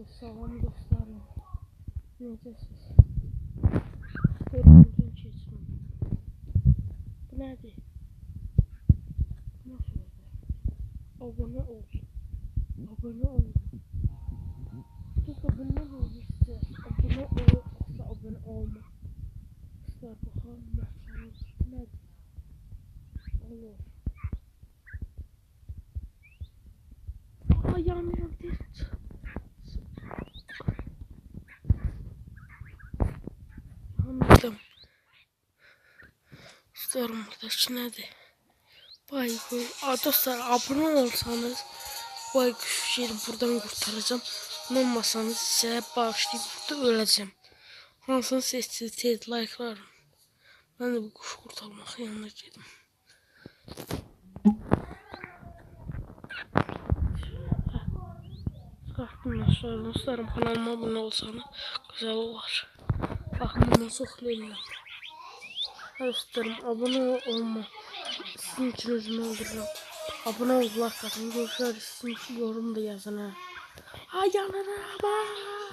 Salam dostlarım. Necəsiz? Görüntün keçsin. Bu nədir? Bu nə sözdür? Abone ol. Abone ol. Siz abone olursunuz. Abone ol. Yoksa abone olma. İster bakalım baksanız. Bu nədir? Olur. Yanıyorum tez. Anladım. Dostlarım buradaki nedir? Baykuş. Dostlar abone olsanız baykuş yeri buradan kurtaracağım. Olmasanız size bağışlayıp burada öleceğim. Hansını seçsiniz tez like'larım. Ben de bu kuşu kurtarmak yanına geldim. Çıkarttım dostlarım kanalıma abone olsanız güzel olur. Bakın bundan çok leylim. Dostlarım abone olma. Sizin için özümü öldürürüm. Abone ol, like atın. Görüşürüz. Sizin için yorum da yazın ha. Ay yanına bak.